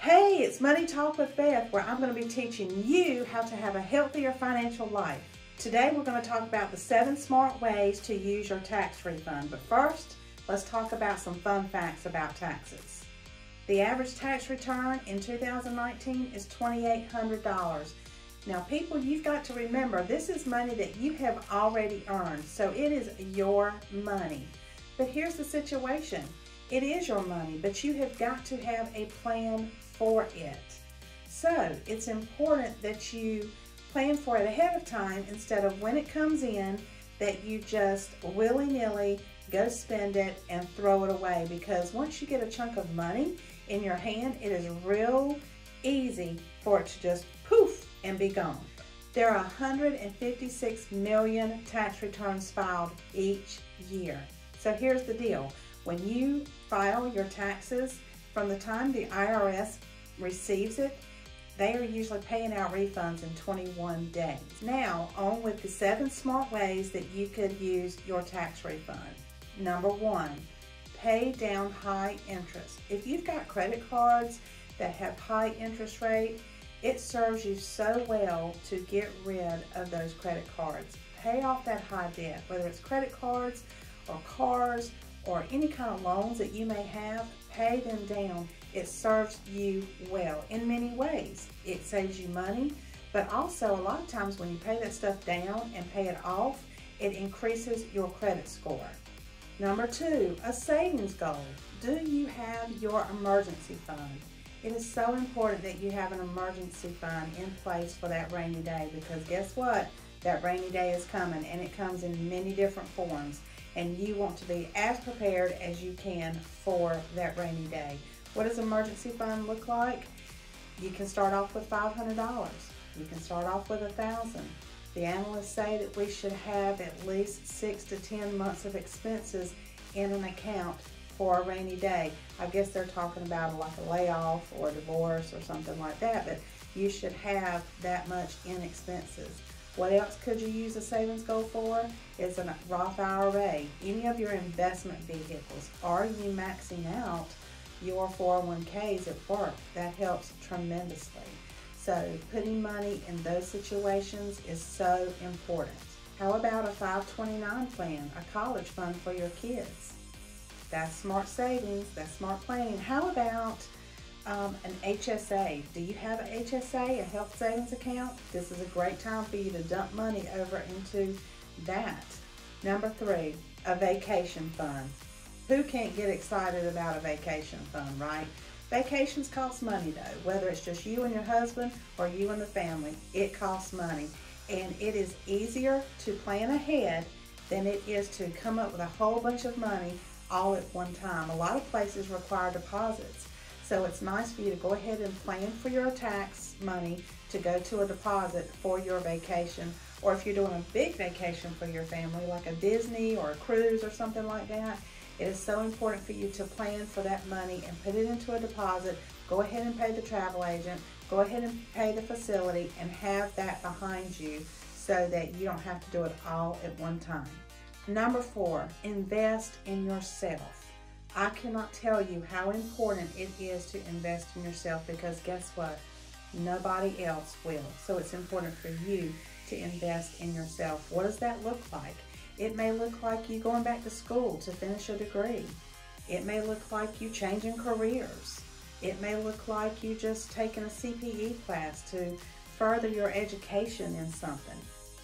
Hey, it's Money Talk with Beth, where I'm going to be teaching you how to have a healthier financial life. Today we're going to talk about the 7 smart ways to use your tax refund. But first, let's talk about some fun facts about taxes. The average tax return in 2019 is $2,800. Now people, you've got to remember, this is money that you have already earned, so it is your money. But here's the situation. It is your money, but you have got to have a plan for it. So it's important that you plan for it ahead of time instead of when it comes in that you just willy-nilly go spend it and throw it away, because once you get a chunk of money in your hand, it is real easy for it to just poof and be gone. There are 156 million tax returns filed each year. So here's the deal. When you file your taxes, from the time the IRS receives it, they are usually paying out refunds in 21 days. Now, on with the 7 smart ways that you could use your tax refund. Number 1, pay down high interest. If you've got credit cards that have high interest rate, it serves you so well to get rid of those credit cards. Pay off that high debt, whether it's credit cards or cars or any kind of loans that you may have. Pay them down. It serves you well in many ways. It saves you money, but also a lot of times when you pay that stuff down and pay it off, it increases your credit score. Number 2, a savings goal. Do you have your emergency fund? It is so important that you have an emergency fund in place for that rainy day, because guess what? That rainy day is coming, and it comes in many different forms, and you want to be as prepared as you can for that rainy day. What does emergency fund look like? You can start off with $500. You can start off with $1,000. The analysts say that we should have at least 6 to 10 months of expenses in an account for a rainy day. I guess they're talking about like a layoff or a divorce or something like that, but you should have that much in expenses. What else could you use a savings goal for? Is a Roth IRA. Any of your investment vehicles. Are you maxing out your 401ks at work? That helps tremendously. So putting money in those situations is so important. How about a 529 plan, a college fund for your kids? That's smart savings, that's smart planning. How about an HSA? Do you have an HSA, a health savings account? This is a great time for you to dump money over into that. Number 3, a vacation fund. Who can't get excited about a vacation fund, right? Vacations cost money though, whether it's just you and your husband or you and the family, it costs money. And it is easier to plan ahead than it is to come up with a whole bunch of money all at one time. A lot of places require deposits. So it's nice for you to go ahead and plan for your tax money to go to a deposit for your vacation. Or if you're doing a big vacation for your family, like a Disney or a cruise or something like that, it is so important for you to plan for that money and put it into a deposit. Go ahead and pay the travel agent. Go ahead and pay the facility and have that behind you so that you don't have to do it all at one time. Number 4, invest in yourself. I cannot tell you how important it is to invest in yourself, because guess what? Nobody else will. So it's important for you to invest in yourself. What does that look like? It may look like you going back to school to finish a degree. It may look like you changing careers. It may look like you just taking a CPE class to further your education in something.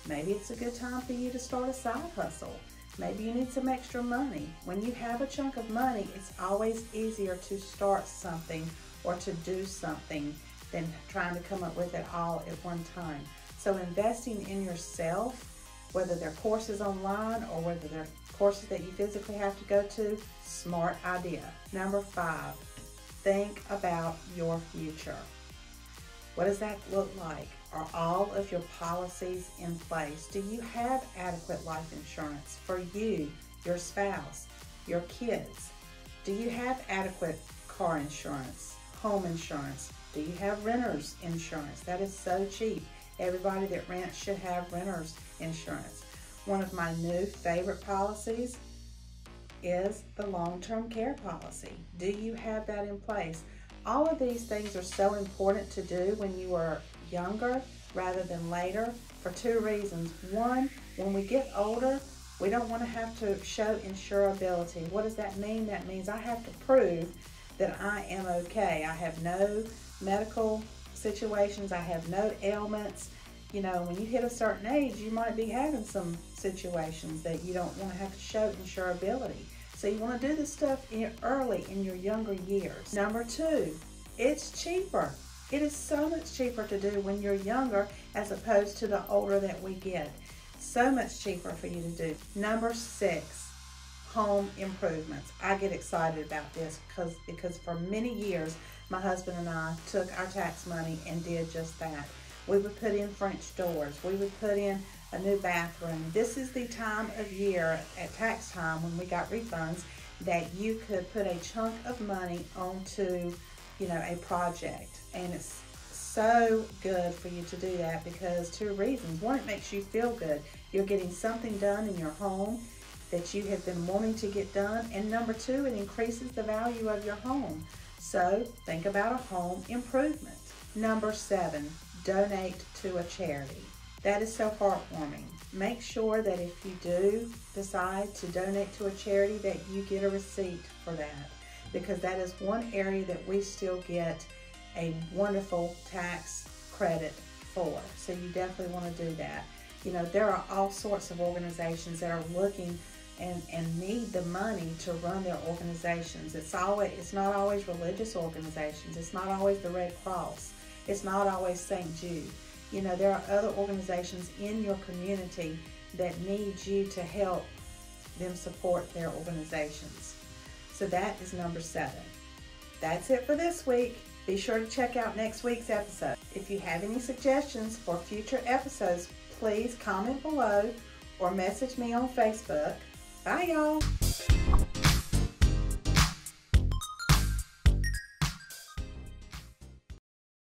Maybe it's a good time for you to start a side hustle. Maybe you need some extra money. When you have a chunk of money, it's always easier to start something or to do something than trying to come up with it all at one time. So investing in yourself, whether they're courses online or whether they're courses that you physically have to go to, smart idea. Number 5, think about your future. What does that look like? Are all of your policies in place? Do you have adequate life insurance for you, your spouse, your kids? Do you have adequate car insurance, home insurance? Do you have renter's insurance? That is so cheap. Everybody that rents should have renter's insurance. One of my new favorite policies is the long-term care policy. Do you have that in place? All of these things are so important to do when you are younger rather than later for two reasons. One, when we get older, we don't want to have to show insurability. What does that mean? That means I have to prove that I am okay. I have no medical situations. I have no ailments. You know, when you hit a certain age, you might be having some situations that you don't want to have to show insurability. So you want to do this stuff early in your younger years. Number two, it's cheaper. It is so much cheaper to do when you're younger as opposed to the older that we get. So much cheaper for you to do. Number six, home improvements. I get excited about this because for many years, my husband and I took our tax money and did just that. We would put in French doors. We would put in a new bathroom. This is the time of year at tax time when we got refunds that you could put a chunk of money onto, you know, a project. And it's so good for you to do that because two reasons. One, it makes you feel good. You're getting something done in your home that you have been wanting to get done. And number two, it increases the value of your home. So think about a home improvement. Number seven, donate to a charity. That is so heartwarming. Make sure that if you do decide to donate to a charity that you get a receipt for that, because that is one area that we still get a wonderful tax credit for. So you definitely want to do that. You know, there are all sorts of organizations that are looking and need the money to run their organizations. It's not always religious organizations. It's not always the Red Cross. It's not always St. Jude. You know, there are other organizations in your community that need you to help them support their organizations. So that is number seven. That's it for this week. Be sure to check out next week's episode. If you have any suggestions for future episodes, please comment below or message me on Facebook. Bye, y'all.